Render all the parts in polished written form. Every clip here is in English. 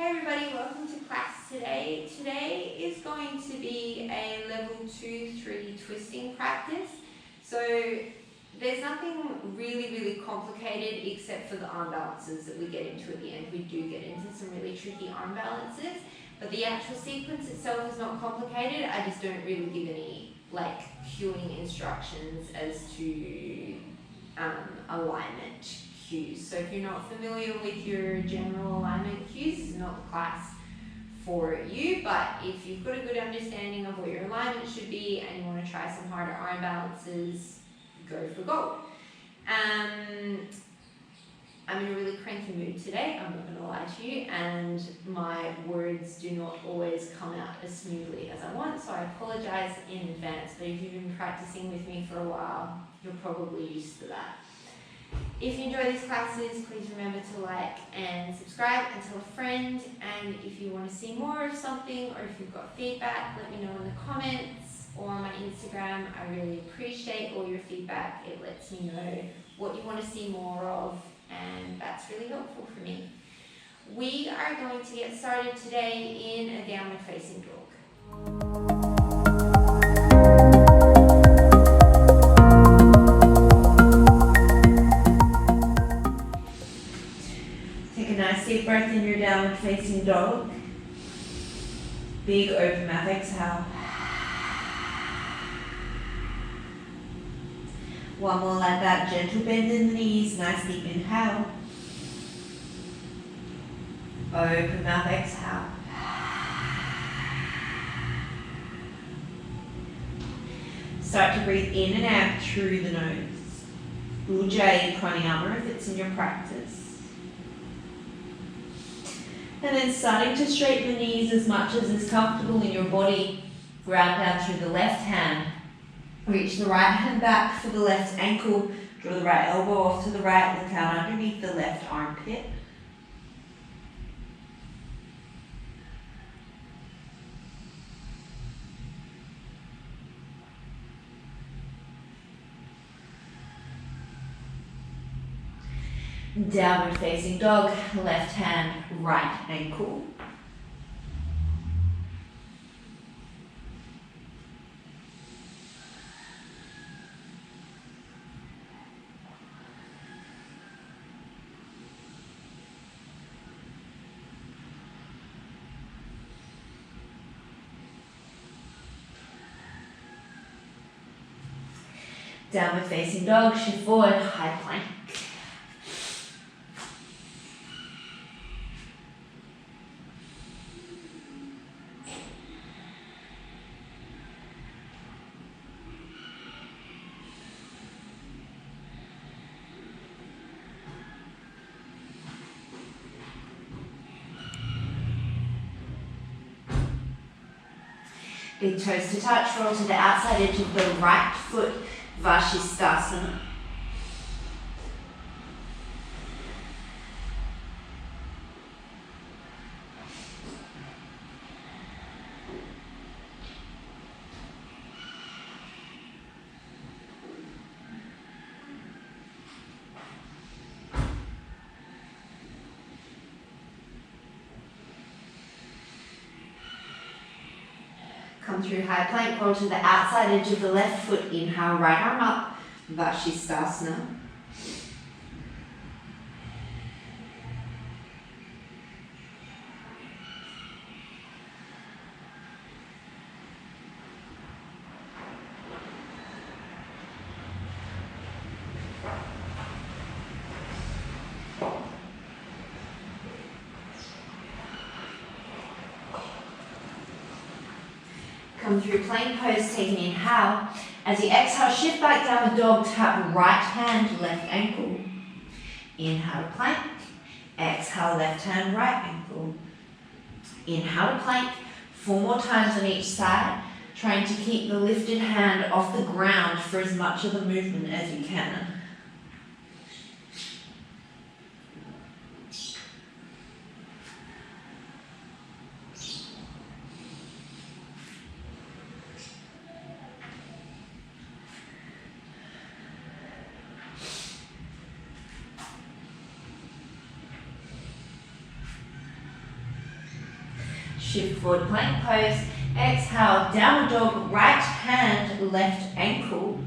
Hey everybody, welcome to class today. Today is going to be a level 2-3 twisting practice. So there's nothing really complicated except for the arm balances that we get into at the end. We do get into some really tricky arm balances, but the actual sequence itself is not complicated. I just don't really give any cueing instructions as to alignment cues. So if you're not familiar with your general alignment cues, this is not the class for you, but if you've got a good understanding of what your alignment should be and you want to try some harder arm balances, go for gold. I'm in a really cranky mood today, I'm not going to lie to you, and my words do not always come out as smoothly as I want, so I apologise in advance, but if you've been practicing with me for a while, you're probably used to that. If you enjoy these classes, please remember to like and subscribe and tell a friend, and if you want to see more of something or if you've got feedback, let me know in the comments or on my Instagram. I really appreciate all your feedback. It lets me know what you want to see more of, and that's really helpful for me. We are going to get started today in a downward facing dog. Take a nice deep breath in your downward facing dog. Big open mouth exhale. One more like that, gentle bend in the knees, nice deep inhale. Open mouth exhale. Start to breathe in and out through the nose. Ujjayi pranayama if it's in your practice. And then starting to straighten the knees as much as is comfortable in your body. Ground down through the left hand. Reach the right hand back for the left ankle. Draw the right elbow off to the right. Look out underneath the left armpit. Downward facing dog, left hand, right ankle. Downward facing dog, shift forward, high plank. Big toes to touch, roll to the outside edge of the right foot, Vashisthasana. Come through high plank, roll to the outside edge of the left foot, inhale, right arm up, Vashisthasana. Come through plank pose, take an inhale. As you exhale, shift back down the dog, tap right hand, left ankle. Inhale to plank. Exhale, left hand, right ankle. Inhale to plank. 4 more times on each side, trying to keep the lifted hand off the ground for as much of the movement as you can. shift forward, plank pose. Exhale, downward dog, right hand, left ankle.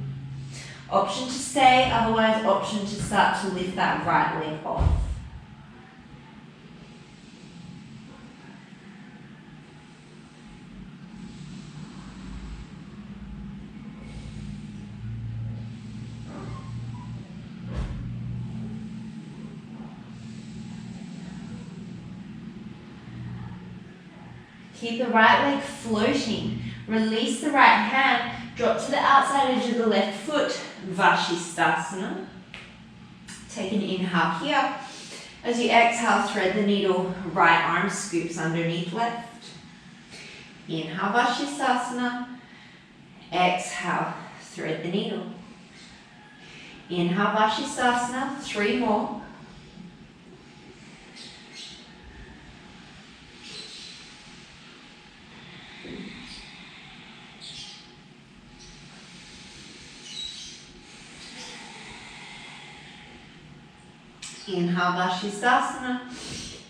Option to stay, otherwise option to start to lift that right leg off. Keep the right leg floating. Release the right hand. Drop to the outside edge of the left foot. Vashisthasana. Take an inhale here. As you exhale, thread the needle. Right arm scoops underneath left. Inhale, Vashisthasana. Exhale, thread the needle. Inhale, Vashisthasana. 3 more. Inhale, Vashisthasana.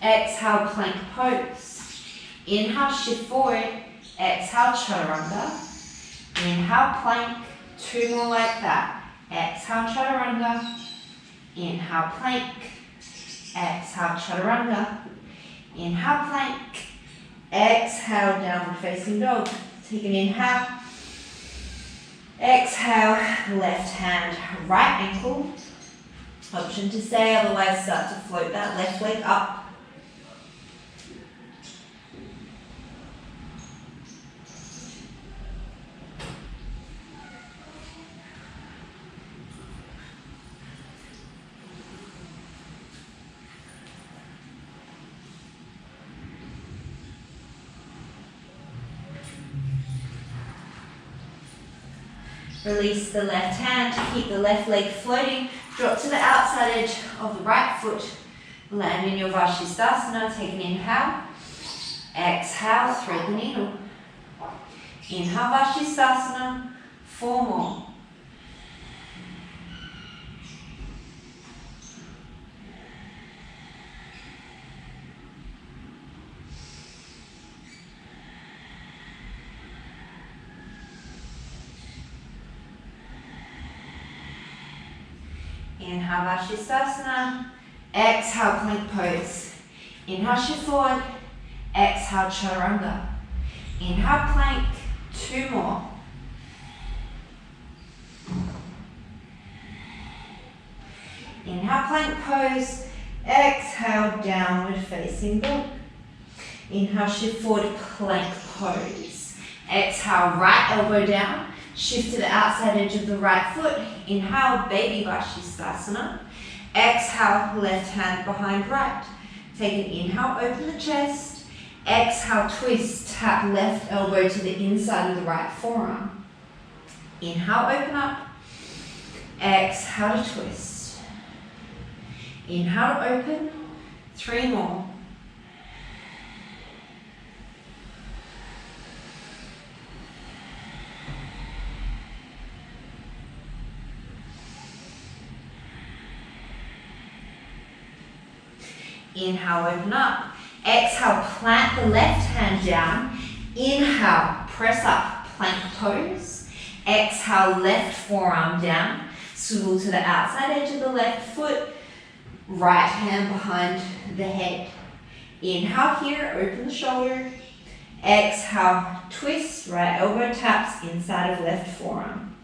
Exhale, plank pose. Inhale, shift forward. Exhale, chaturanga. Inhale, plank. 2 more like that. Exhale, chaturanga. Inhale, plank. Exhale, chaturanga. Inhale, plank. Exhale, downward facing dog. Take an inhale. Exhale, left hand, right ankle. Option to stay, otherwise start to float that left leg up. Release the left hand, keep the left leg floating. Drop to the outside edge of the right foot. Land in your Vashisthasana. Take an inhale. Exhale, thread the needle. Inhale, Vashisthasana. 4 more. Inhale, Vashisthasana. Exhale, plank pose. Inhale, shift forward. Exhale, chaturanga. Inhale, plank. 2 more. Inhale, plank pose. Exhale, downward facing dog. Inhale, shift forward, plank pose. Exhale, right elbow down. Shift to the outside edge of the right foot. Inhale, baby Vashisthasana. Exhale, left hand behind right. Take an inhale, open the chest. Exhale, twist. Tap left elbow to the inside of the right forearm. Inhale, open up. Exhale to twist. Inhale, open. 3 more. Inhale, open up. Exhale, plant the left hand down. Inhale, press up, plank pose. Exhale, left forearm down. Swivel to the outside edge of the left foot. Right hand behind the head. Inhale here, open the shoulder. Exhale, twist, right elbow taps inside of left forearm.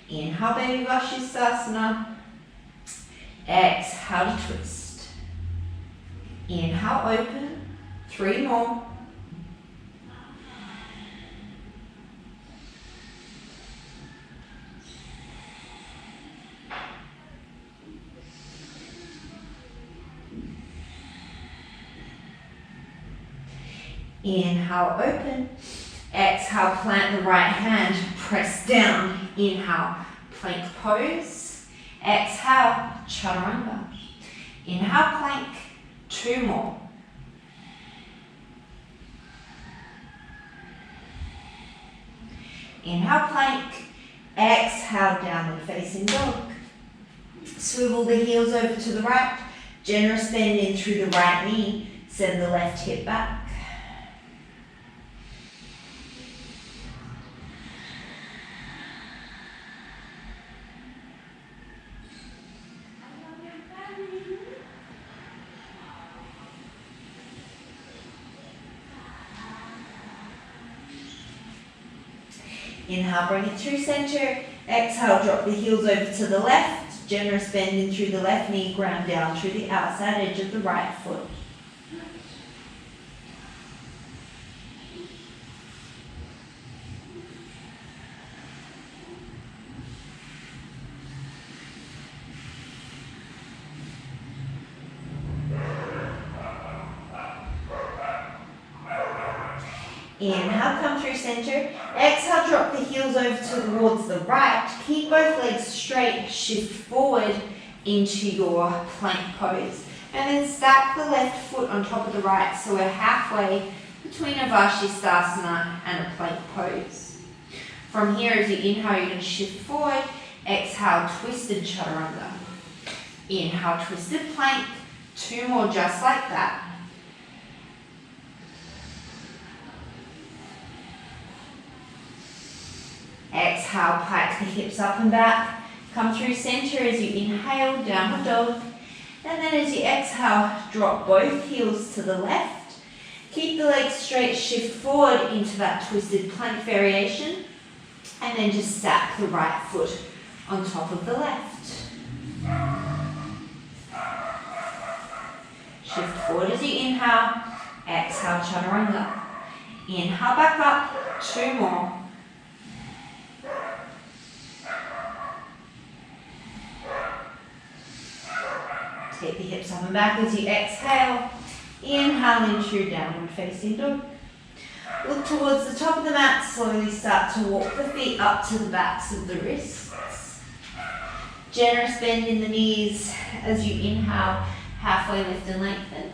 Inhale, baby Vashisthasana. Exhale to twist. Inhale, open. 3 more. Inhale, open. Exhale, plant the right hand, press down. Inhale, plank pose. Exhale, chaturanga. Inhale, plank. 2 more. Inhale, plank. Exhale, downward facing dog. Swivel the heels over to the right. Generous bend in through the right knee. Send the left hip back. Inhale, bring it through center. Exhale, drop the heels over to the left. Generous bending through the left knee, ground down through the outside edge of the right foot. Inhale, come through center. Exhale, drop the heels over towards the right. Keep both legs straight. Shift forward into your plank pose. And then stack the left foot on top of the right. So we're halfway between a Vashisthasana and a plank pose. From here, as you inhale, you're going to shift forward. Exhale, twisted chaturanga. Inhale, twisted plank. 2 more just like that. Exhale, pike the hips up and back. Come through center as you inhale, downward dog. And then as you exhale, drop both heels to the left. Keep the legs straight, shift forward into that twisted plank variation. And then just stack the right foot on top of the left. Shift forward as you inhale. Exhale, chaturanga. Inhale, back up. 2 more. Take the hips up and back as you exhale. Inhale into downward facing dog. Look towards the top of the mat. Slowly start to walk the feet up to the backs of the wrists. Generous bend in the knees as you inhale. Halfway lift and lengthen.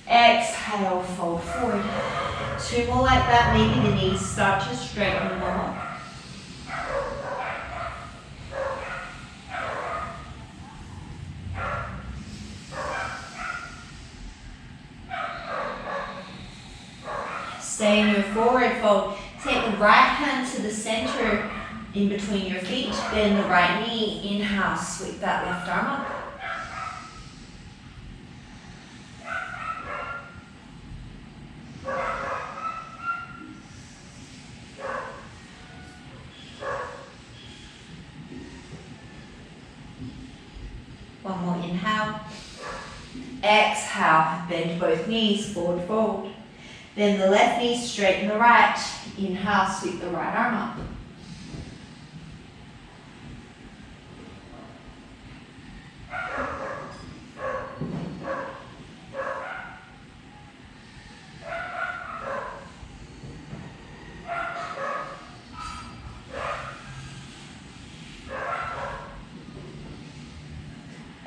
Exhale, fold forward. 2 more like that. Maybe the knees start to straighten more. Stay in your forward fold. Take the right hand to the center in between your feet. Bend the right knee. Inhale, sweep that left arm up. One more inhale. Exhale, bend both knees, forward fold. Then the left knee, straighten the right. Inhale, sweep the right arm up.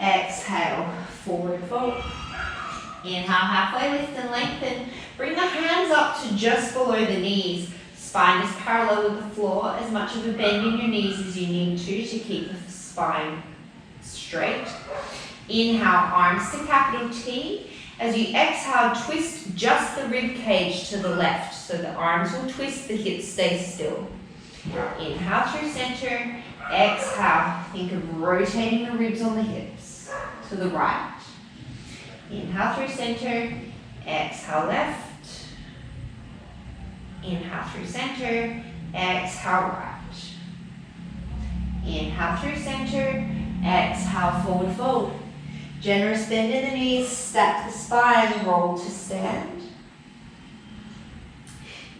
Exhale, forward fold. Inhale, halfway lift and lengthen. Bring the hands up to just below the knees. Spine is parallel with the floor. As much of a bend in your knees as you need to keep the spine straight. Inhale, arms to capital T. As you exhale, twist just the rib cage to the left. So the arms will twist, the hips stay still. Inhale through center. Exhale, think of rotating the ribs on the hips to the right. Inhale through center. Exhale left. Inhale through center. Exhale right. Inhale through center. Exhale, forward fold. Generous bend in the knees. Stack the spine. Roll to stand.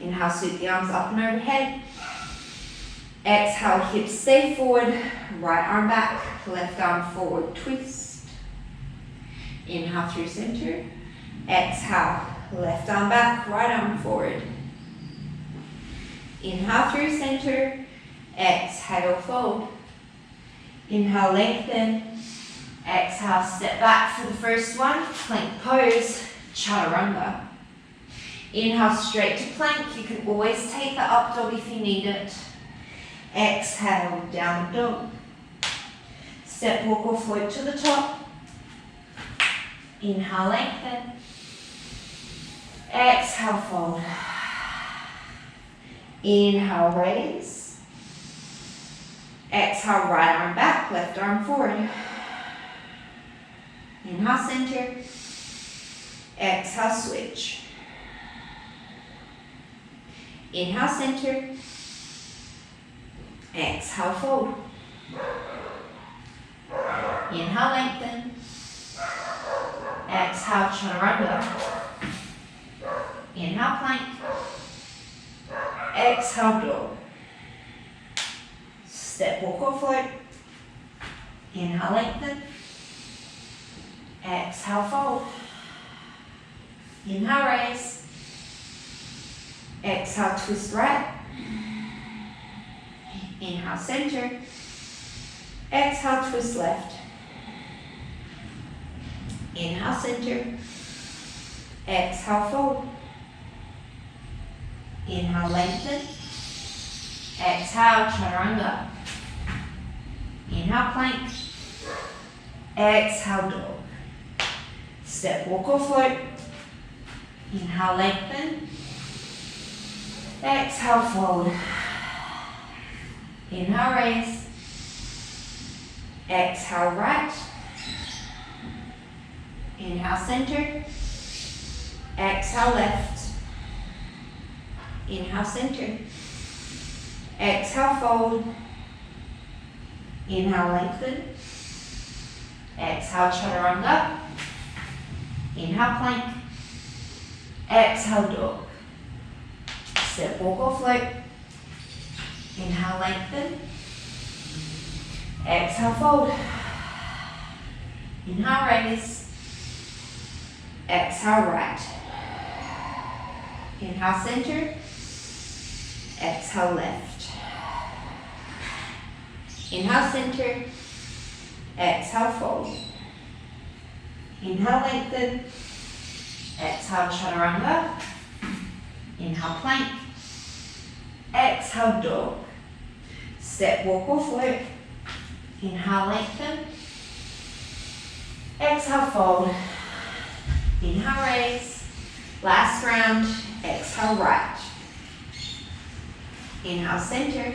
Inhale, sweep the arms up and overhead. Exhale, hips stay forward. Right arm back. Left arm forward. Twist. Inhale through center. Exhale, left arm back, right arm forward. Inhale through center. Exhale, fold. Inhale, lengthen. Exhale, step back for the first one. Plank pose, chaturanga. Inhale, straight to plank. You can always take the up dog if you need it. Exhale, down dog. Step walk or float to the top. Inhale, lengthen. Exhale, fold. Inhale, raise. Exhale, right arm back, left arm forward. Inhale, center. Exhale, switch. Inhale, center. Exhale, fold. Inhale, lengthen. Exhale, chaturanga. Inhale, plank. Exhale, dog. Step, walk or float. Inhale, lengthen. Exhale, fold. Inhale, raise. Exhale, twist right. Inhale, center. Exhale, twist left. Inhale, center. Exhale, fold. Inhale, lengthen. Exhale, chaturanga. Inhale, plank. Exhale, dog. Step, walk or float. Inhale, lengthen. Exhale, fold. Inhale, raise. Exhale, right. Inhale, center. Exhale, left. Inhale, center. Exhale, fold. Inhale, lengthen. Exhale, chaturanga. Inhale, plank. Exhale, dog. Step, walk or float. Inhale, lengthen. Exhale, fold. Inhale, raise. Exhale, right. Inhale, center. Exhale, left. Inhale, center. Exhale, fold. Inhale, lengthen. Exhale, chaturanga. Inhale, plank. Exhale, dog. Step, walk or float. Inhale, lengthen. Exhale, fold. Inhale, raise. Last round. Exhale, right. Inhale, center.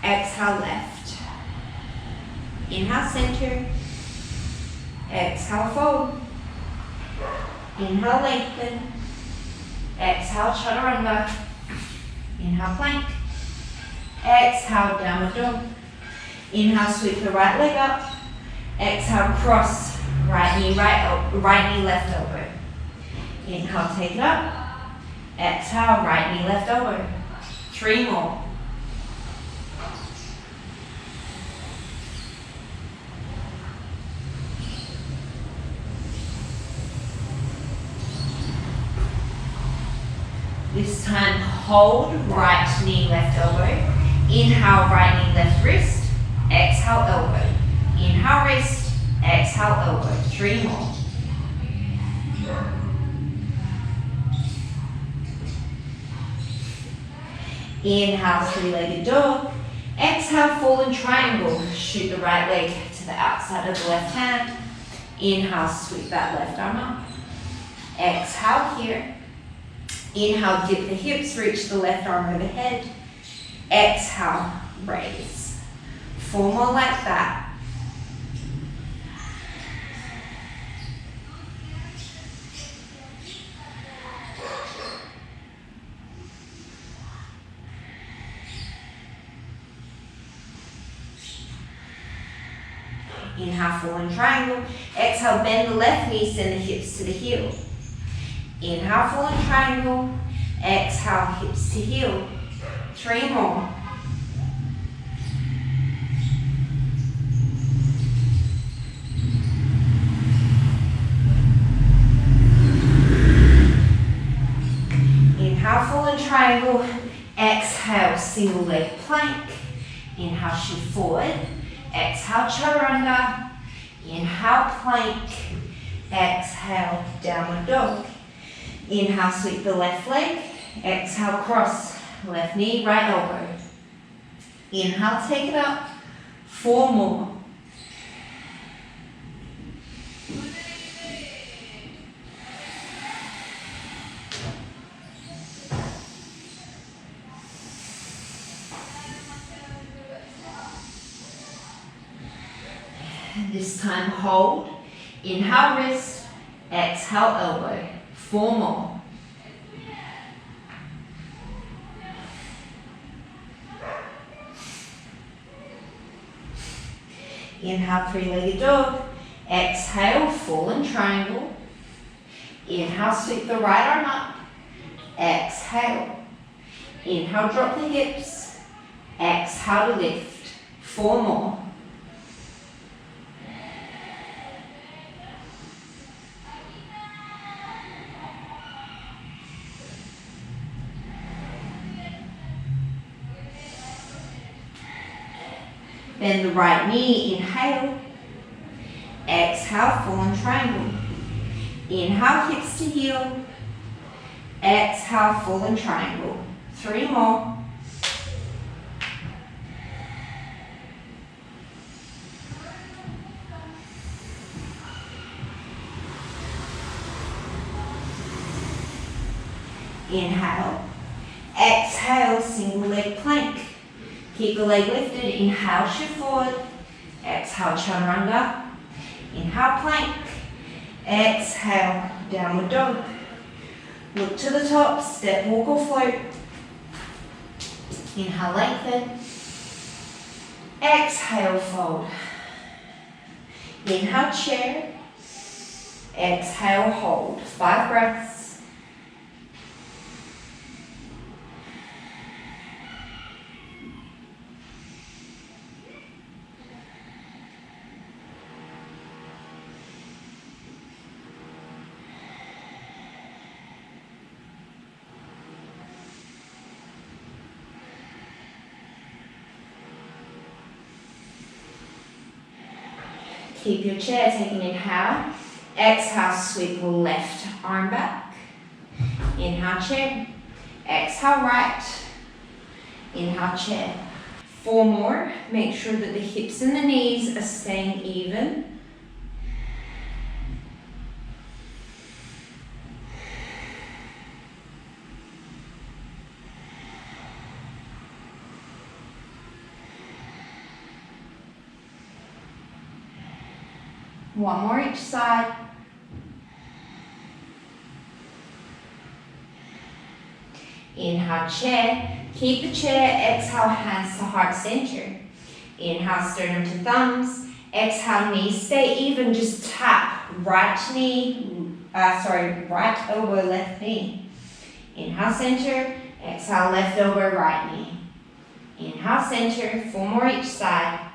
Exhale, left. Inhale, center. Exhale, fold. Inhale, lengthen. Exhale, chaturanga. Inhale, plank. Exhale, downward dog. Inhale, sweep the right leg up. Exhale, cross. Right knee, right knee, left elbow. Inhale, take it up. Exhale, right knee, left elbow. 3 more. This time, hold right knee, left elbow. Inhale, right knee, left wrist. Exhale, elbow. Inhale, wrist. Exhale, elbow. 3 more. Inhale, three-legged dog. Exhale, fallen triangle. Shoot the right leg to the outside of the left hand. Inhale, sweep that left arm up. Exhale here. Inhale, dip the hips, reach the left arm overhead. Exhale, raise. 4 more like that. Inhale, fallen triangle. Exhale, bend the left knee, send the hips to the heel. Inhale, fallen triangle. Exhale, hips to heel. 3 more. Inhale, fallen triangle. Exhale, single leg plank. Inhale, shift forward. Exhale, chaturanga. Inhale, plank. Exhale, downward dog. Inhale, sweep the left leg. Exhale, cross. Left knee, right elbow. Inhale, take it up. 4 more. This time, hold. Inhale, wrist. Exhale, elbow. 4 more. Inhale, three-legged dog. Exhale, fallen triangle. Inhale, sweep the right arm up. Exhale. Inhale, drop the hips. Exhale to lift. 4 more. Bend the right knee, inhale. Exhale, fallen triangle. Inhale, hips to heel. Exhale, fallen triangle. 3 more. Inhale. Exhale, single leg plank. Keep the leg lifted. Inhale, shift forward. Exhale, chaturanga. Inhale, plank. Exhale, downward dog. Look to the top, step, walk or float. Inhale, lengthen. Exhale, fold. Inhale, chair. Exhale, hold. 5 breaths. Keep your chair, take an inhale. Exhale, sweep left arm back. Inhale, chair. Exhale, right. Inhale, chair. 4 more. Make sure that the hips and the knees are staying even. One more each side. Inhale, chair. Keep the chair. Exhale, hands to heart center. Inhale, sternum to thumbs. Exhale, knees stay even. Just tap right elbow, left knee. Inhale, center. Exhale, left elbow, right knee. Inhale, center. 4 more each side.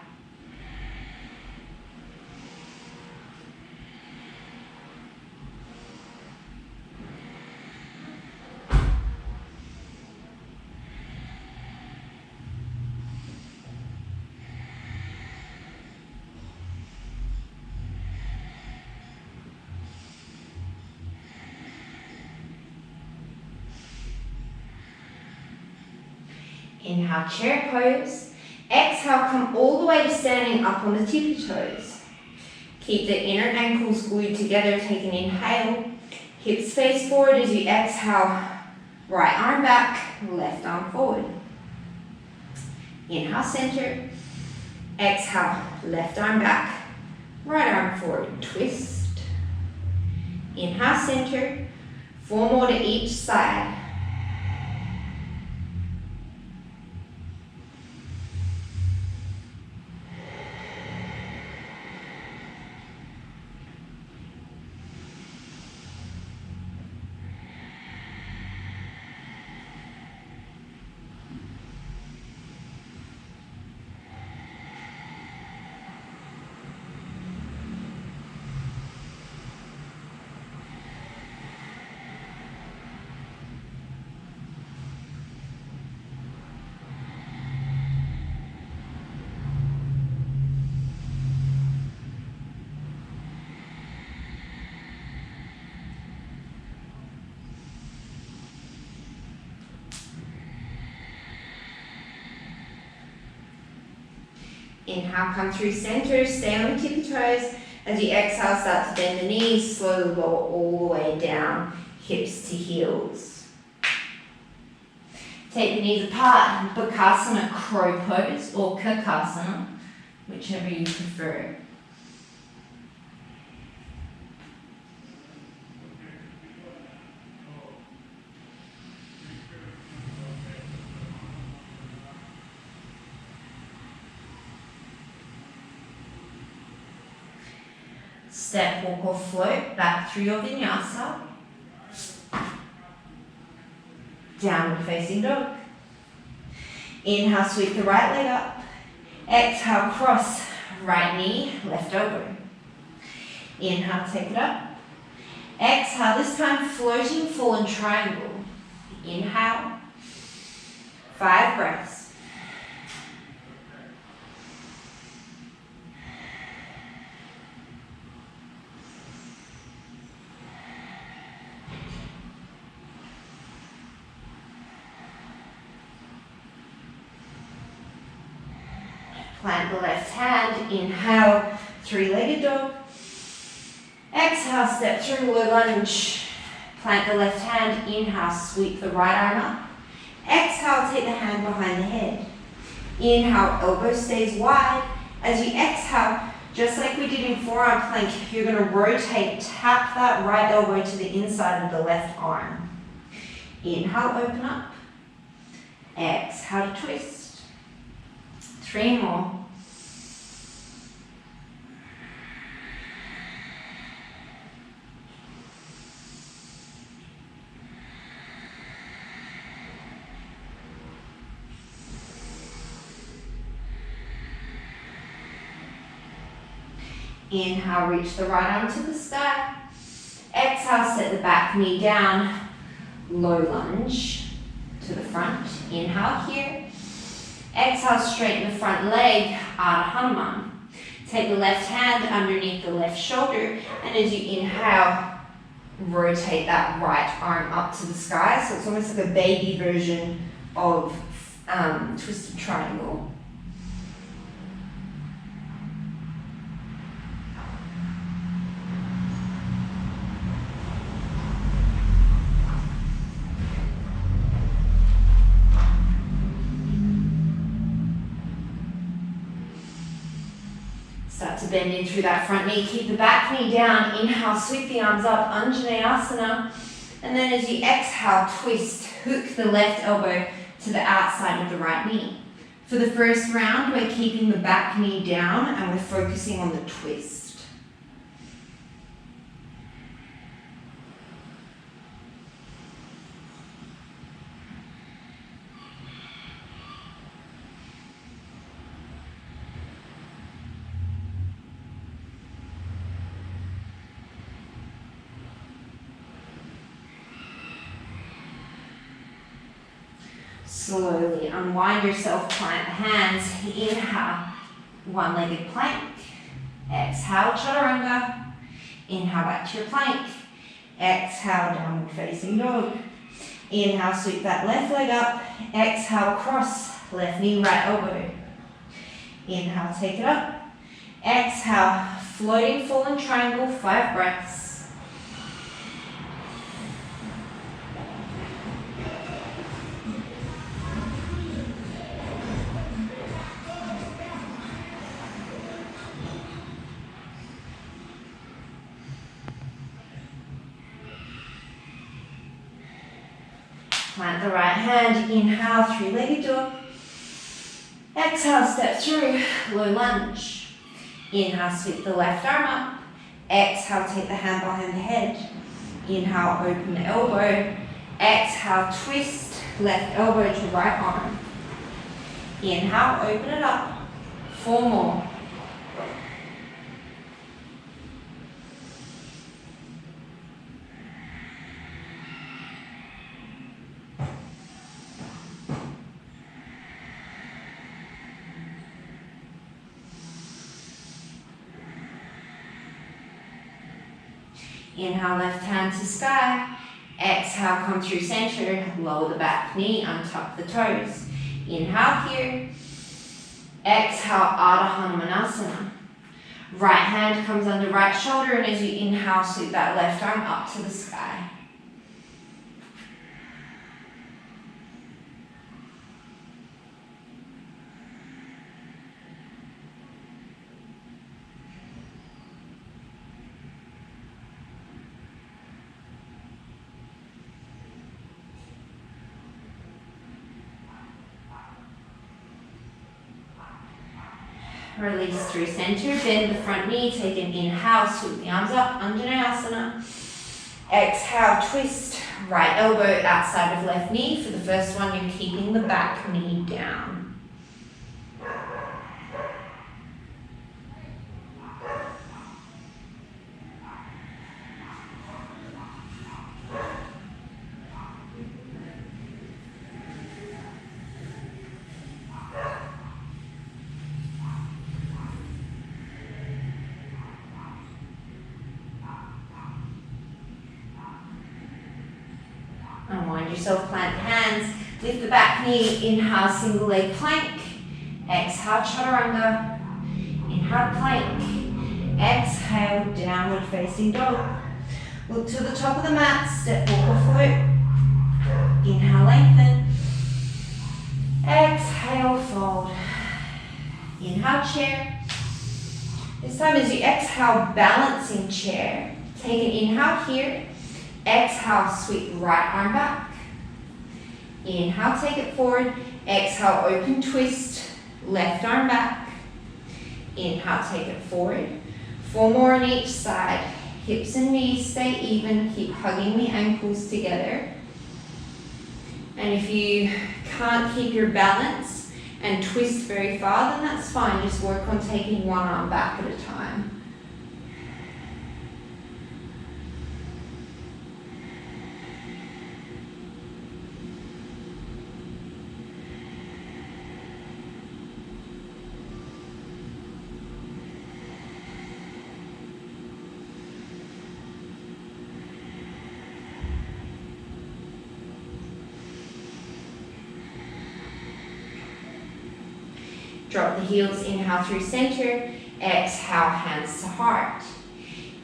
Inhale, chair pose. Exhale, come all the way to standing up on the tippy toes. Keep the inner ankles glued together. Take an inhale. Hips face forward as you exhale. Right arm back, left arm forward. Inhale, center. Exhale, left arm back, right arm forward. Twist. Inhale, center. 4 more to each side. Inhale, come through center, stay on the tippy toes. As you exhale, start to bend the knees, slowly lower all the way down, hips to heels. Take the knees apart, Bakasana, crow pose, or Kakasana, whichever you prefer. step, walk or float back through your vinyasa. Downward facing dog. Inhale, sweep the right leg up. Exhale, cross right knee, left elbow. Inhale, take it up. Exhale, this time floating fallen triangle. Inhale. 5 breaths. Plant the left hand, inhale, 3-legged dog. Exhale, step through, low lunge. Plant the left hand, inhale, sweep the right arm up. Exhale, take the hand behind the head. Inhale, elbow stays wide. As you exhale, just like we did in forearm plank, you're going to rotate, tap that right elbow to the inside of the left arm. Inhale, open up. Exhale to twist. 3 more. Inhale, reach the right arm to the sky. Exhale, set the back knee down. Low lunge to the front. Inhale here. Exhale, straighten the front leg, Ardha Hanuman. Take the left hand underneath the left shoulder, and as you inhale, rotate that right arm up to the sky. So it's almost like a baby version of twisted triangle. Start to bend in through that front knee. Keep the back knee down. Inhale, sweep the arms up, Anjaneyasana. And then as you exhale, twist, hook the left elbow to the outside of the right knee. For the first round, we're keeping the back knee down and we're focusing on the twist. Slowly unwind yourself, plant the hands. Inhale, 1-legged plank. Exhale, chaturanga. Inhale, back to your plank. Exhale, downward facing dog. Inhale, sweep that left leg up. Exhale, cross, left knee, right elbow. Inhale, take it up. Exhale, floating fallen triangle, 5 breaths. Plant the right hand, inhale, 3-legged dog. Exhale, step through, low lunge. Inhale, sweep the left arm up. Exhale, take the hand behind the head. Inhale, open the elbow. Exhale, twist, left elbow to right arm. Inhale, open it up. 4 more. Inhale, left hand to sky. Exhale, come through center. Lower the back knee, untuck the toes. Inhale here. Exhale, Ardha Hanumanasana. Right hand comes under right shoulder, and as you inhale, sweep that left arm up to the sky. Release through center, bend the front knee, take an inhale, sweep the arms up, Anjaneyasana. Exhale, twist, right elbow outside of left knee. For the first one, you're keeping the back knee down. Unwind yourself, plant the hands, lift the back knee, inhale, single leg plank, exhale, chaturanga, inhale, plank, exhale, downward facing dog. Look to the top of the mat, step, walk or float, inhale, lengthen, exhale, fold, inhale, chair. This time as you exhale, balancing chair, take an inhale here. Exhale, sweep right arm back. Inhale, take it forward. Exhale, open twist, left arm back. Inhale, take it forward. 4 more on each side. Hips and knees stay even. Keep hugging the ankles together. And if you can't keep your balance and twist very far, then that's fine. Just work on taking one arm back at a time. Drop the heels, inhale through center, exhale, hands to heart.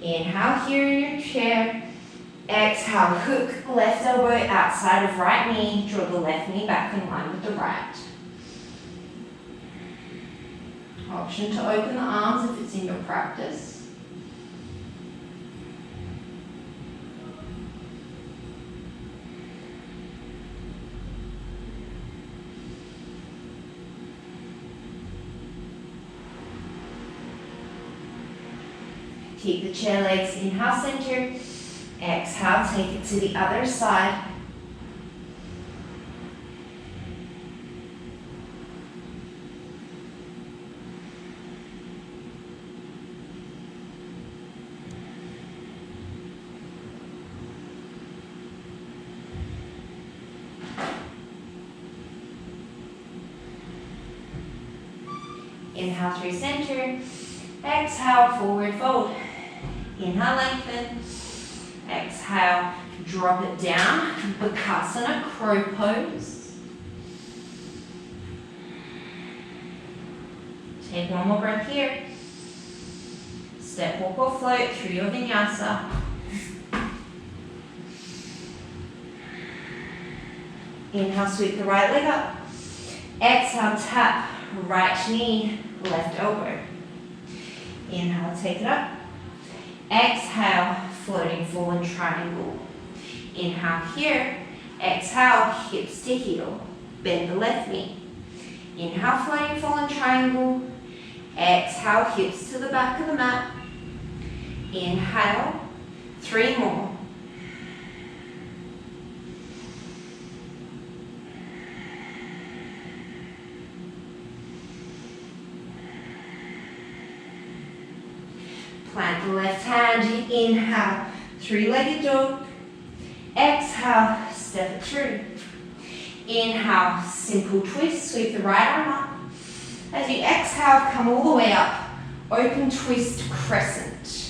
Inhale here in your chair, exhale, hook left elbow outside of right knee, draw the left knee back in line with the right. Option to open the arms if it's in your practice. Keep the chair legs, inhale, center, exhale, take it to the other side. Inhale through center, exhale, forward fold. Inhale, lengthen. Exhale, drop it down. Bakasana, crow pose. Take one more breath here. Step, walk or float through your vinyasa. Inhale, sweep the right leg up. Exhale, tap right knee, left elbow. Inhale, take it up. Exhale, floating fallen triangle. Inhale here. Exhale, hips to heel. Bend the left knee. Inhale, floating fallen triangle. Exhale, hips to the back of the mat. Inhale, 3 more. Plant the left hand, inhale, 3-legged dog. Exhale, step it through. Inhale, simple twist, sweep the right arm up. As you exhale, come all the way up. Open twist, crescent.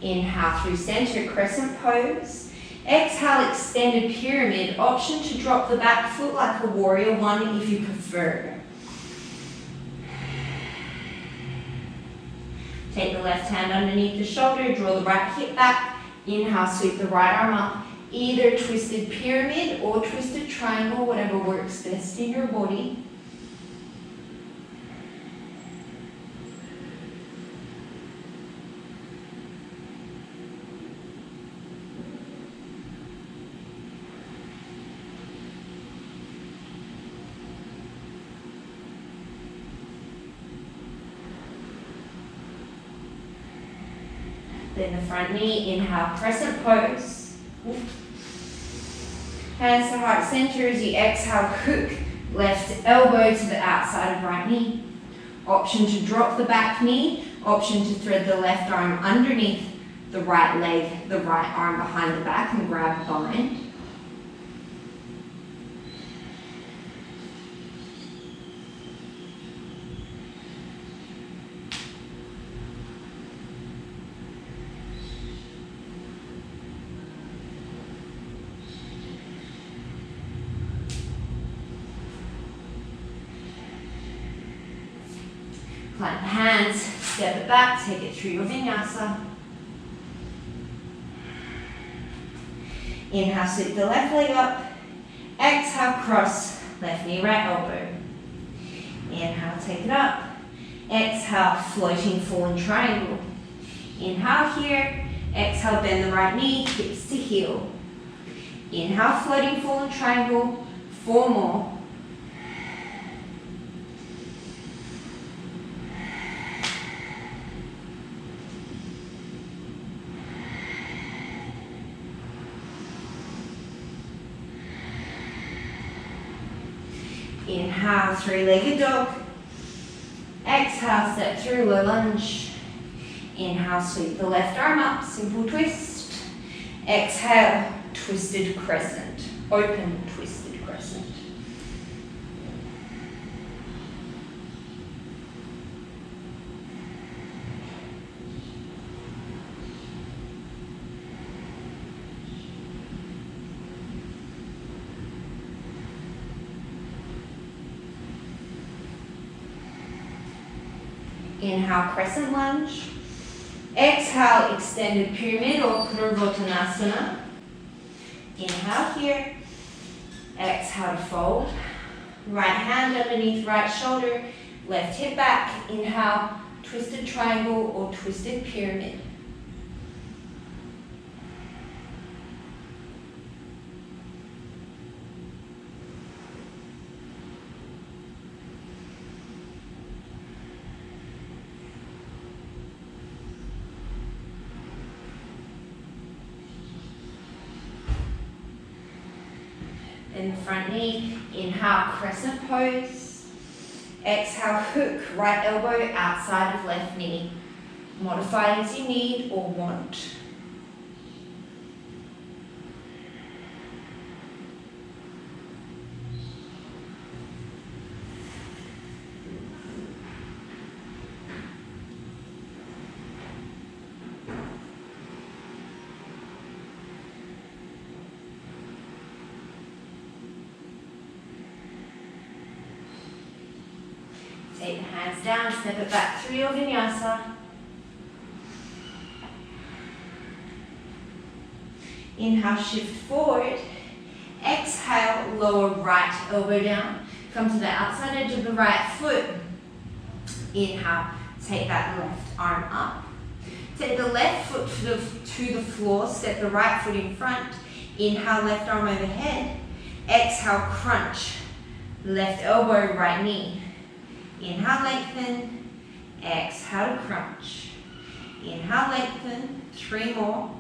Inhale through center, crescent pose. Exhale, extended pyramid. Option to drop the back foot like a warrior one if you prefer. Take the left hand underneath the shoulder, draw the right hip back. Inhale, sweep the right arm up. either twisted pyramid or twisted triangle, whatever works best in your body. Then the front knee, inhale, crescent pose. Hands to heart center as you exhale, hook left elbow to the outside of right knee. Option to drop the back knee, option to thread the left arm underneath the right leg, the right arm behind the back and grab bind. Plant the hands, step it back, take it through your vinyasa. Inhale, sweep the left leg up. Exhale, cross, left knee, right elbow. Inhale, take it up. Exhale, floating fallen triangle. Inhale here. Exhale, bend the right knee, hips to heel. Inhale, floating fallen triangle. 4 more. Inhale, 3-legged dog. Exhale, step through, low lunge. Inhale, sweep the left arm up, simple twist. Exhale, twisted crescent, open twisted crescent. Inhale, crescent lunge. Exhale, extended pyramid or Purvottanasana. Inhale here. Exhale to fold. Right hand underneath right shoulder. Left hip back. Inhale, twisted triangle or twisted pyramid. In the front knee, inhale, crescent pose. Exhale, hook, right elbow outside of left knee. Modify as you need or want. Take the hands down, step it back through your vinyasa. Inhale, shift forward. Exhale, lower right elbow down. Come to the outside edge of the right foot. Inhale, take that left arm up. Take the left foot to the floor, step the right foot in front. Inhale, left arm overhead. Exhale, crunch. Left elbow, right knee. Inhale, lengthen. Exhale, crunch. Inhale, lengthen. 3 more.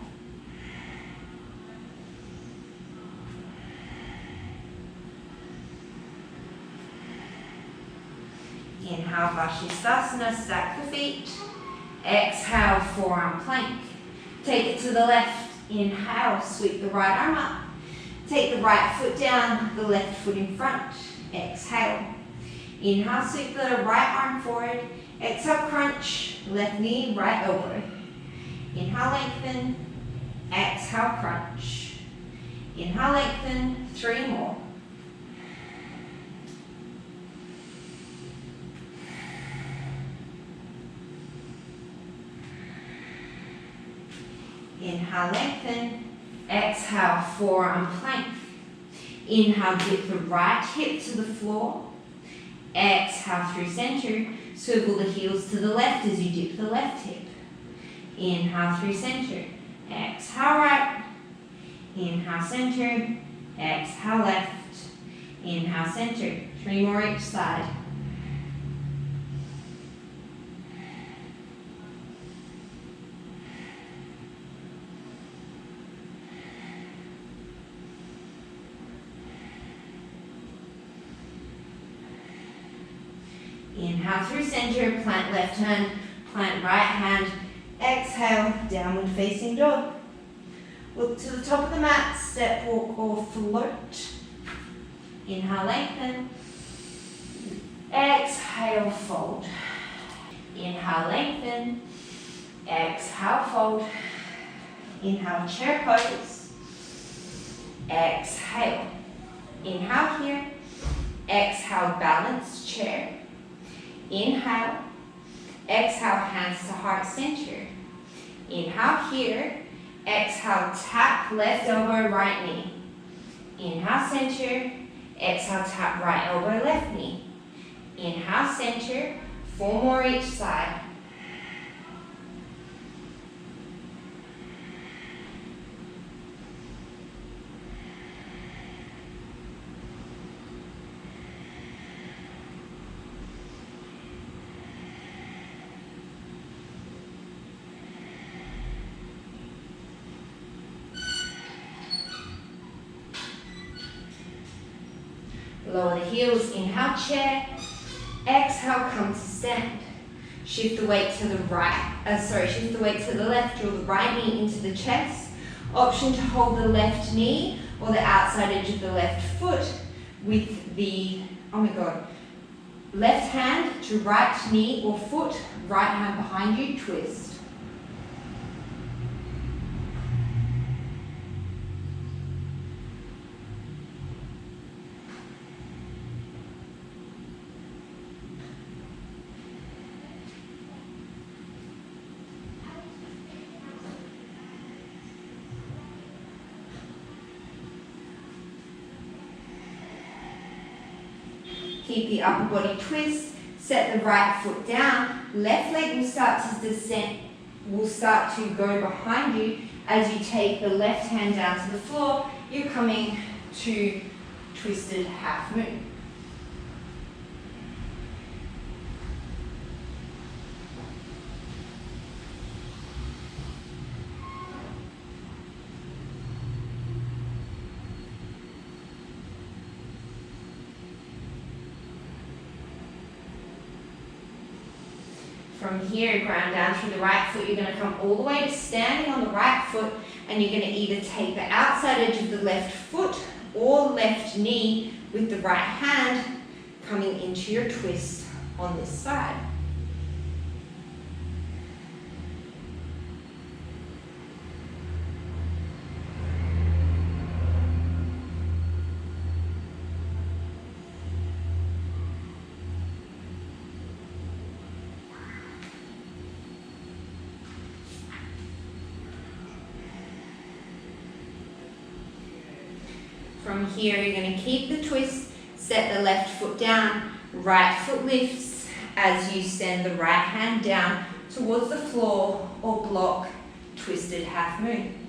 Inhale, Vashisthasana, stack the feet. Exhale, forearm plank. Take it to the left. Inhale, sweep the right arm up. Take the right foot down, the left foot in front. Exhale. Inhale, sweep the right arm forward. Exhale, crunch. Left knee, right elbow. Inhale, lengthen. Exhale, crunch. Inhale, lengthen. 3 more. Inhale, lengthen. Exhale, forearm plank. Inhale, dip the right hip to the floor. Exhale through center. Swivel the heels to the left as you dip the left hip. Inhale through center. Exhale right. Inhale center. Exhale left. Inhale center. 3 more each side. Inhale through center, plant left hand, plant right hand. Exhale, downward facing dog. Look to the top of the mat, step walk or float. Inhale, lengthen. Exhale, fold. Inhale, lengthen. Exhale, fold. Inhale, chair pose. Exhale. Inhale here. Exhale, balanced chair. Inhale. Exhale, hands to heart center. Inhale here. Exhale, tap left elbow, right knee. Inhale, center. Exhale, tap right elbow, left knee. Inhale, center. 4 more each side. Lower the heels, inhale, chair. Exhale, come to stand. Shift the weight to the shift the weight to the left, draw the right knee into the chest. Option to hold the left knee or the outside edge of the left foot with the, left hand to right knee or foot, right hand behind you, twist. Keep the upper body twist, set the right foot down, left leg will start to descend, will start to go behind you as you take the left hand down to the floor. You're coming to twisted half moon. From here, ground down through the right foot. You're going to come all the way to standing on the right foot, and you're going to either take the outside edge of the left foot or left knee with the right hand coming into your twist on this side. From here, you're going to keep the twist, set the left foot down, right foot lifts as you send the right hand down towards the floor or block twisted half moon.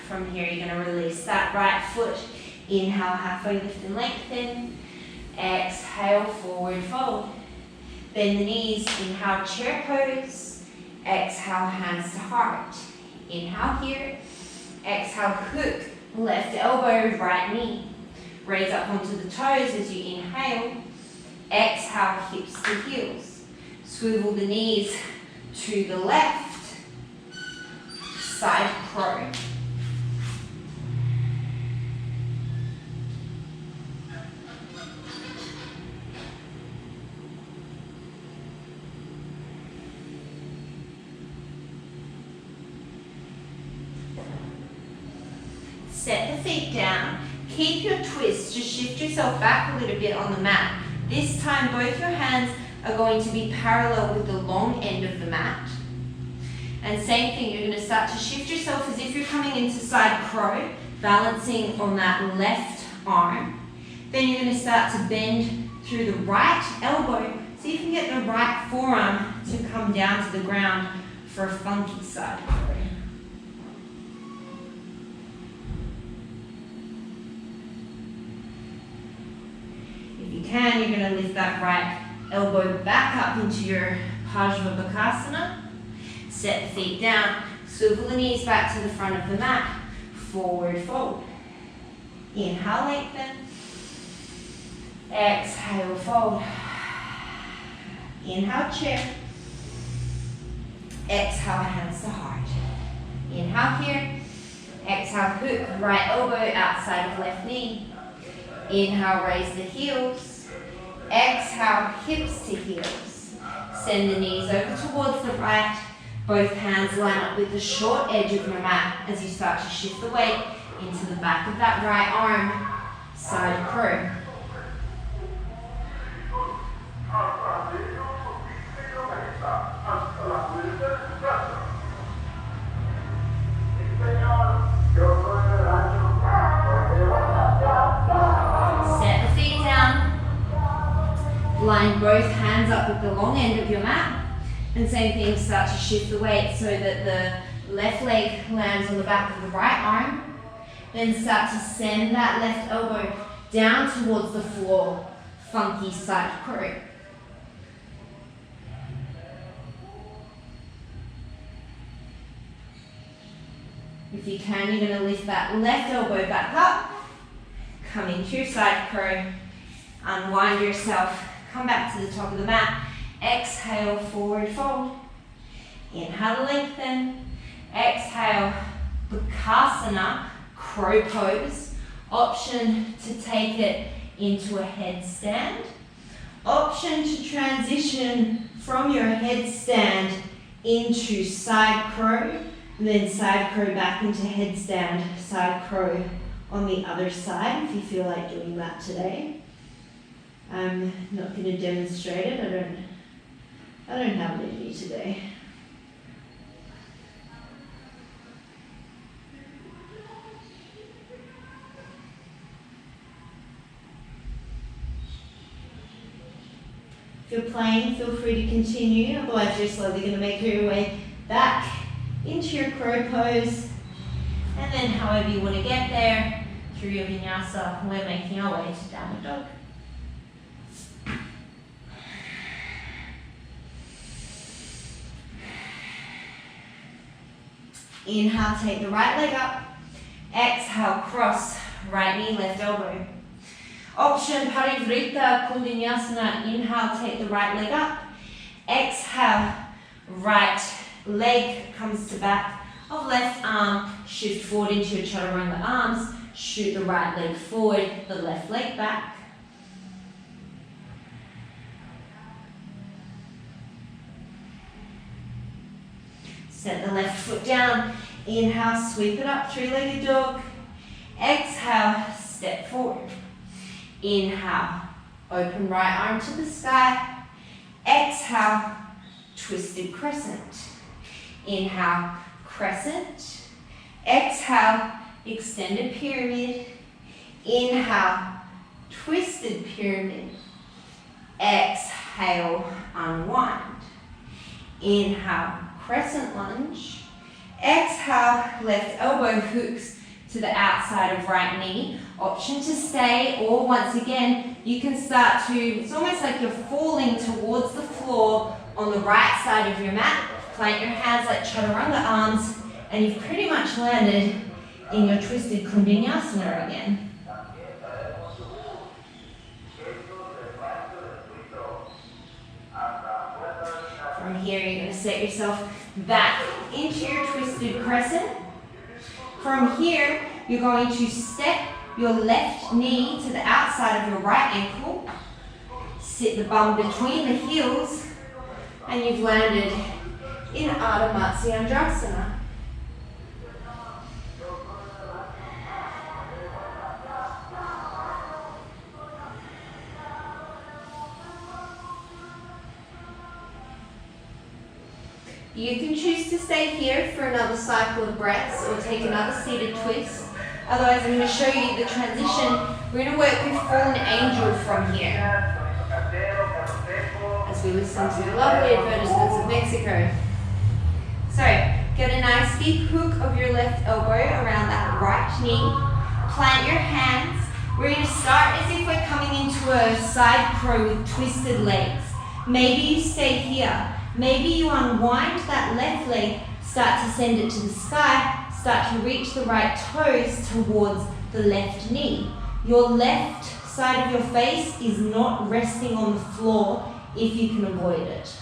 From here, you're going to release that right foot. Inhale, halfway lift and lengthen. Exhale, forward fold. Bend the knees. Inhale, chair pose. Exhale, hands to heart. Inhale here. Exhale, hook. Left elbow, right knee. Raise up onto the toes as you inhale. Exhale, hips to heels. Swivel the knees to the left. Side crow. the feet down. Keep your twist. Just shift yourself back a little bit on the mat. This time both your hands are going to be parallel with the long end of the mat. And same thing, you're going to start to shift yourself as if you're coming into side crow, balancing on that left arm. Then you're going to start to bend through the right elbow so you can get the right forearm to come down to the ground for a funky side crow. If you can, you're going to lift that right elbow back up into your Pajvabhakasana. Set the feet down, swivel the knees back to the front of the mat, forward fold. Inhale, lengthen. Exhale, fold. Inhale, chair. Exhale, hands to heart. Inhale here. Exhale, hook right elbow outside of left knee. Inhale, raise the heels. Exhale, hips to heels. Send the knees over towards the right. Both hands line up with the short edge of your mat as you start to shift the weight into the back of that right arm, side crow. Set the feet down. Line both hands up with the long end of your mat. And same thing, start to shift the weight so that the left leg lands on the back of the right arm. Then start to send that left elbow down towards the floor. Funky side crow. If you can, you're going to lift that left elbow back up. Come into your side crow. Unwind yourself. Come back to the top of the mat. Exhale, forward fold. Inhale, lengthen. Exhale, Bakasana, crow pose. Option to take it into a headstand. Option to transition from your headstand into side crow. And then side crow back into headstand, side crow on the other side if you feel like doing that today. I'm not going to demonstrate it. I don't have it in me today. If you're playing, feel free to continue, otherwise you're slowly going to make your way back into your crow pose. And then however you want to get there, through your vinyasa, we're making our way to downward dog. Inhale, take the right leg up. Exhale, cross, right knee, left elbow. Option, Parivrita Kundinyasana. Inhale, take the right leg up. Exhale, right leg comes to back of left arm. Shift forward into your chaturanga arms. Shoot the right leg forward, the left leg back. Set the left foot down. Inhale, sweep it up, three-legged dog. Exhale, step forward. Inhale, open right arm to the sky. Exhale, twisted crescent. Inhale, crescent. Exhale, extended pyramid. Inhale, twisted pyramid. Exhale, unwind. Inhale, crescent lunge. Exhale, left elbow hooks to the outside of right knee. Option to stay, or once again, you can start to, it's almost like you're falling towards the floor on the right side of your mat. Plant your hands like chaturanga arms, and you've pretty much landed in your twisted kundinyasana again. From here, you're going to set yourself back into your twisted crescent. From here, you're going to step your left knee to the outside of your right ankle. Sit the bum between the heels, and you've landed in Ardha Matsyendrasana. You can choose to stay here for another cycle of breaths or take another seated twist. Otherwise, I'm going to show you the transition. We're going to work with Fallen Angel from here as we listen to the lovely advertisements of Mexico. So, get a nice deep hook of your left elbow around that right knee. Plant your hands. We're going to start as if we're coming into a side crow with twisted legs. Maybe you stay here. Maybe you unwind that left leg, start to send it to the sky, start to reach the right toes towards the left knee. Your left side of your face is not resting on the floor if you can avoid it.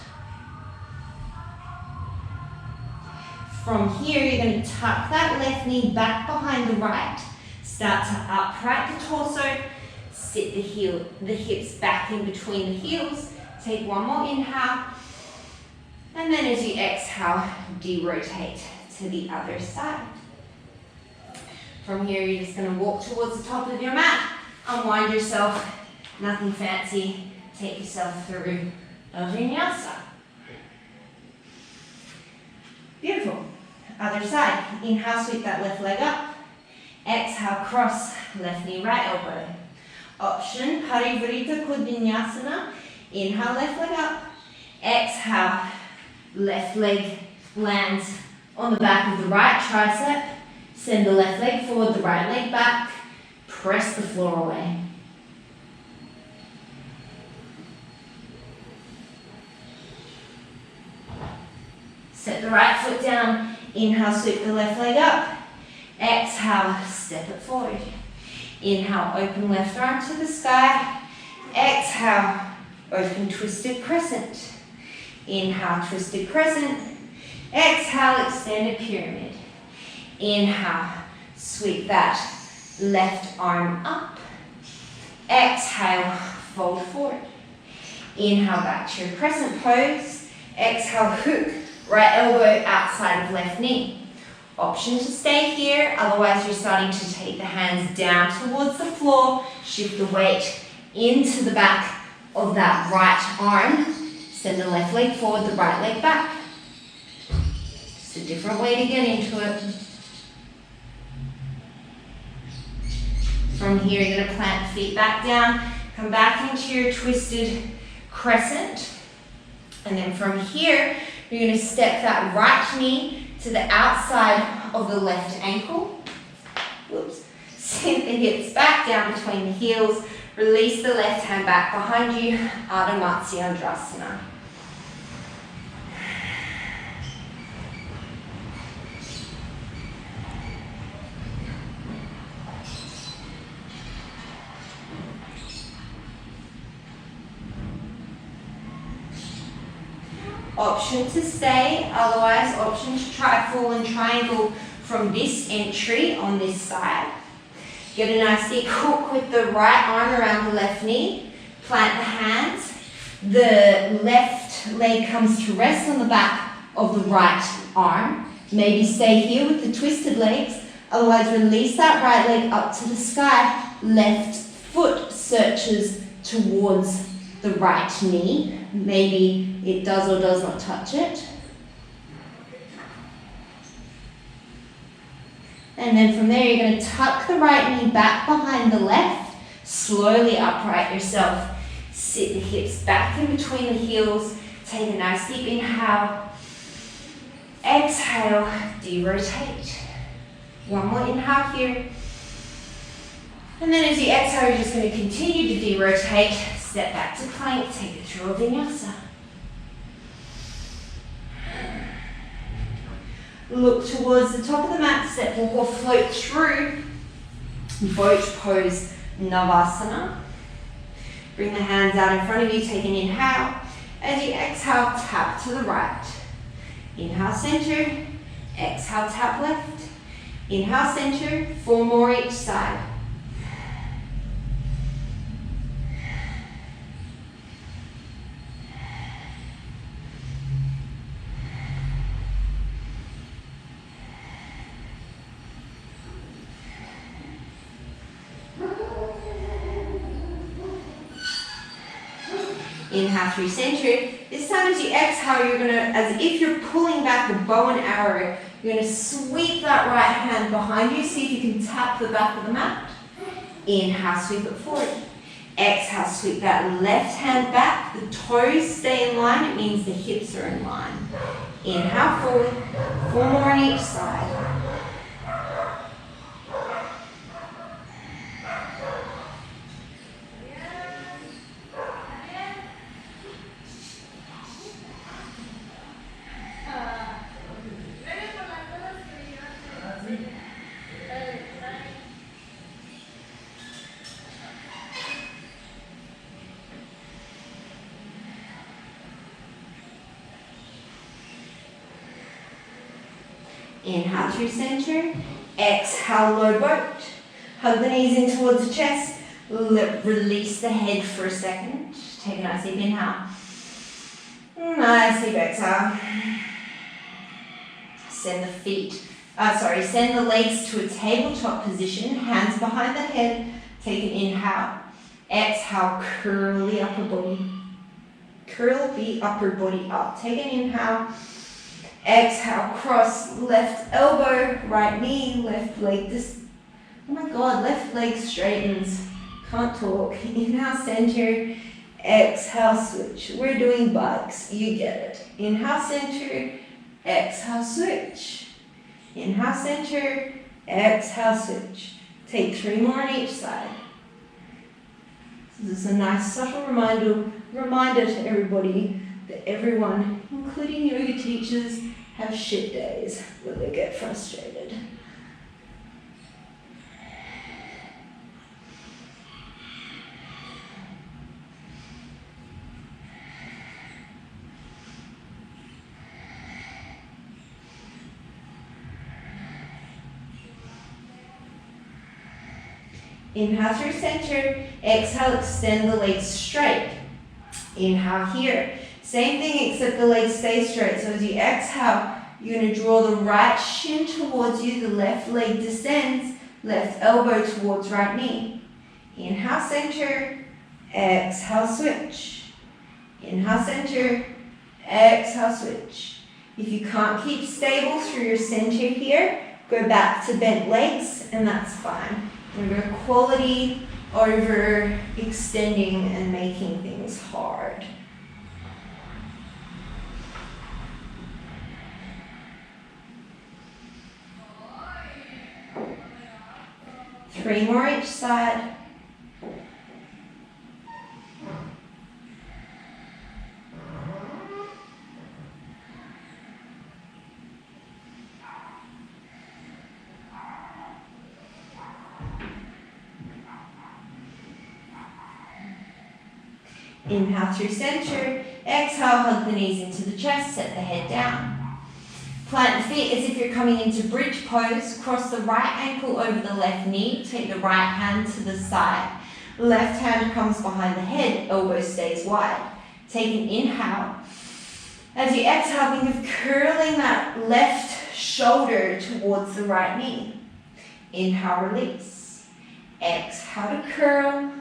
From here, you're going to tuck that left knee back behind the right. Start to upright the torso, sit the hips back in between the heels. Take one more inhale. And then as you exhale, de-rotate to the other side. From here, you're just going to walk towards the top of your mat. Unwind yourself. Nothing fancy. Take yourself through a vinyasa. Beautiful. Other side. Inhale, sweep that left leg up. Exhale, cross left knee, right elbow. Option, Parivrita Kudvinyasana. Inhale, left leg up. Exhale, left leg lands on the back of the right tricep. Send the left leg forward, the right leg back. Press the floor away. Set the right foot down. Inhale, sweep the left leg up. Exhale, step it forward. Inhale, open left arm to the sky. Exhale, open twisted crescent. Inhale, twisted crescent. Exhale, extended pyramid. Inhale, sweep that left arm up. Exhale, fold forward. Inhale, back to your crescent pose. Exhale, hook, right elbow outside of left knee. Option to stay here, otherwise you're starting to take the hands down towards the floor, shift the weight into the back of that right arm. Send the left leg forward, the right leg back. Just a different way to get into it. From here, you're going to plant the feet back down, come back into your twisted crescent. And then from here, you're going to step that right knee to the outside of the left ankle. Whoops. Send the hips back down between the heels. Release the left hand back behind you. Ardha Matsyendrasana. Option to stay, otherwise option to try fallen triangle from this entry on this side. Get a nice deep hook with the right arm around the left knee. Plant the hands. The left leg comes to rest on the back of the right arm. Maybe stay here with the twisted legs. Otherwise release that right leg up to the sky. Left foot searches towards the right knee. Maybe it does or does not touch it. And then from there, you're going to tuck the right knee back behind the left. Slowly upright yourself. Sit the hips back in between the heels. Take a nice deep inhale. Exhale, de-rotate. One more inhale here. And then as you exhale, you're just going to continue to de-rotate. Step back to plank, take it through a vinyasa. Look towards the top of the mat, step walk or float through boat pose Navasana. Bring the hands out in front of you, take an inhale. As you exhale, tap to the right. Inhale, center. Exhale, tap left. Inhale, center. 4 more each side. Inhale through center. This time as you exhale, you're going to, as if you're pulling back a bow and arrow, you're going to sweep that right hand behind you. See if you can tap the back of the mat. Inhale, sweep it forward. Exhale, sweep that left hand back. The toes stay in line. It means the hips are in line. Inhale forward. 4 more on each side. Inhale through center. Exhale, low boat. Hug the knees in towards the chest. Release the head for a second. Take a nice deep inhale. Nice deep exhale. Send the legs to a tabletop position. Hands behind the head. Take an inhale. Exhale, curl the upper body. Curl the upper body up. Take an inhale. Exhale, cross left elbow, right knee, left leg. Oh my God, left leg straightens. Can't talk. Inhale, center. Exhale, switch. We're doing bugs. You get it. Inhale, center. Exhale, switch. Inhale, center. Exhale, switch. Take 3 more on each side. So this is a nice subtle reminder to everybody that everyone, including yoga teachers, have shit days where they get frustrated. Inhale through center. Exhale, extend the legs straight. Inhale here. Same thing except the legs stay straight. So as you exhale, you're going to draw the right shin towards you. The left leg descends. Left elbow towards right knee. Inhale, center. Exhale, switch. Inhale, center. Exhale, switch. If you can't keep stable through your center here, go back to bent legs, and that's fine. Remember, quality over extending and making things hard. Three more each side. Inhale through center. Exhale, hug the knees into the chest, set the head down. Plant the feet as if you're coming into bridge pose. Cross the right ankle over the left knee. Take the right hand to the side. Left hand comes behind the head. Elbow stays wide. Take an inhale. As you exhale, think of curling that left shoulder towards the right knee. Inhale, release. Exhale to curl.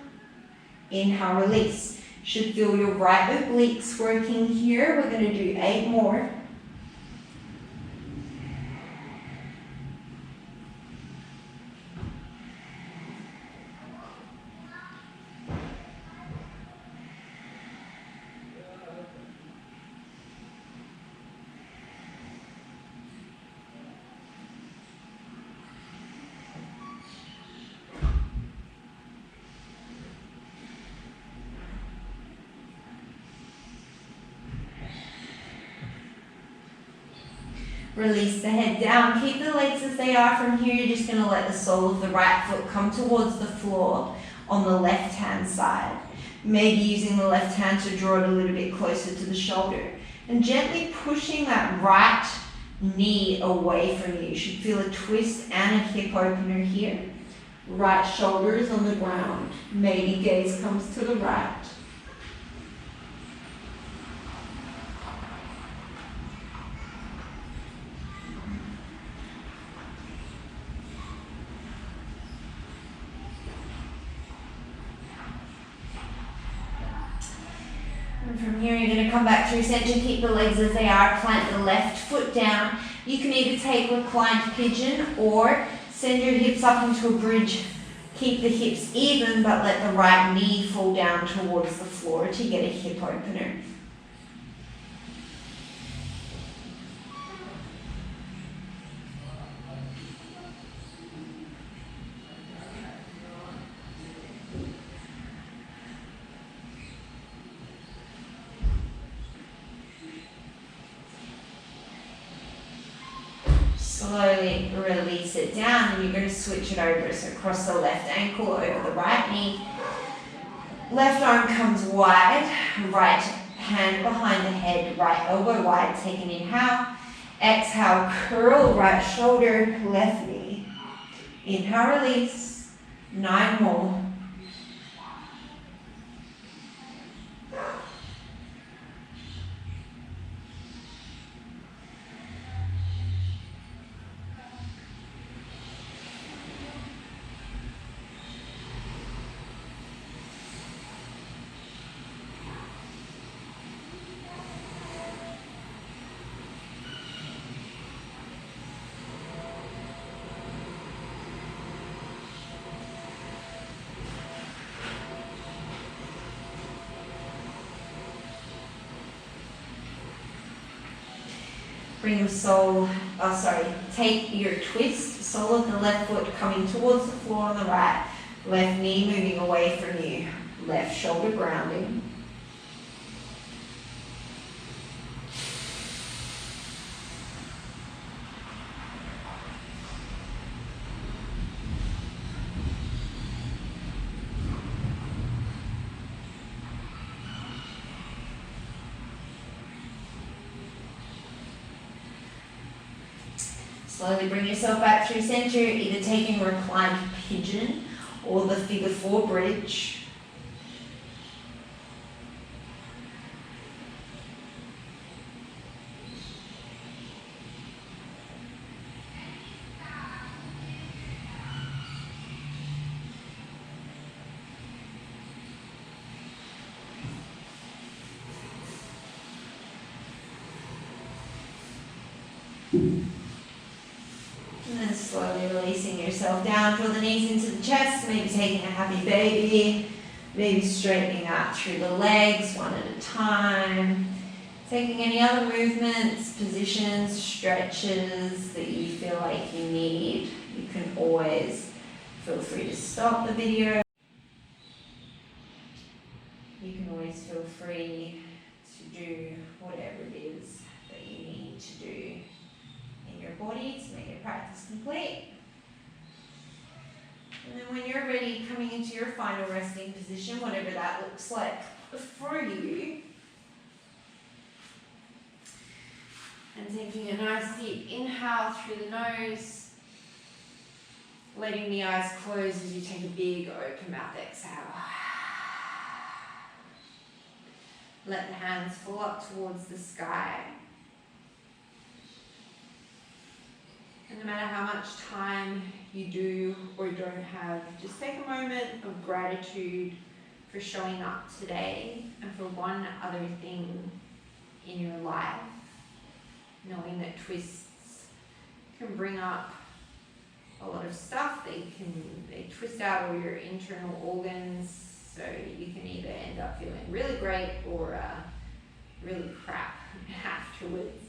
Inhale, release. Should feel your right obliques working here. We're going to do 8 more. Release the head down. Keep the legs as they are. From here, you're just going to let the sole of the right foot come towards the floor on the left-hand side. Maybe using the left hand to draw it a little bit closer to the shoulder. And gently pushing that right knee away from you. You should feel a twist and a hip opener here. Right shoulder is on the ground. Maybe gaze comes to the right. And from here, you're going to come back through center, keep the legs as they are, plant the left foot down. You can either take reclined pigeon or send your hips up into a bridge. Keep the hips even, but let the right knee fall down towards the floor to get a hip opener. Slowly release it down, and you're going to switch it over. So cross the left ankle over the right knee. Left arm comes wide, right hand behind the head, right elbow wide. Take an inhale. Exhale, curl right shoulder, left knee. Inhale, release. 9 more. Bring the take your twist, sole of the left foot coming towards the floor on the right, left knee moving away from you, left shoulder grounding. Slowly bring yourself back through center, either taking reclined pigeon or the figure 4 bridge. And then slowly releasing yourself down, draw the knees into the chest, maybe taking a happy baby, maybe straightening out through the legs one at a time. Taking any other movements, positions, stretches that you feel like you need. You can always feel free to stop the video. You can always feel free to do whatever it is that you need to do in your body to make your practice complete. And then when you're ready, coming into your final resting position, whatever that looks like for you, and taking a nice deep inhale through the nose, letting the eyes close as you take a big open mouth exhale. Let the hands fall up towards the sky. And no matter how much time you do or don't have, just take a moment of gratitude for showing up today and for one other thing in your life. Knowing that twists can bring up a lot of stuff. They twist out all your internal organs, so you can either end up feeling really great or really crap afterwards.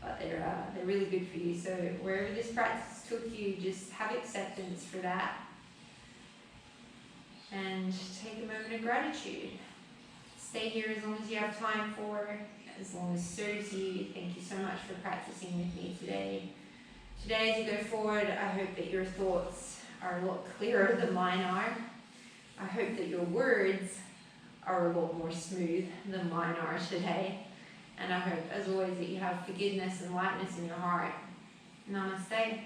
But they're really good for you. So wherever this practice took you, just have acceptance for that, and take a moment of gratitude. Stay here as long as you have time for, as long as it serves you. Thank you so much for practicing with me today. Today, as you go forward, I hope that your thoughts are a lot clearer than mine are. I hope that your words are a lot more smooth than mine are today. And I hope, as always, that you have forgiveness and lightness in your heart. Namaste.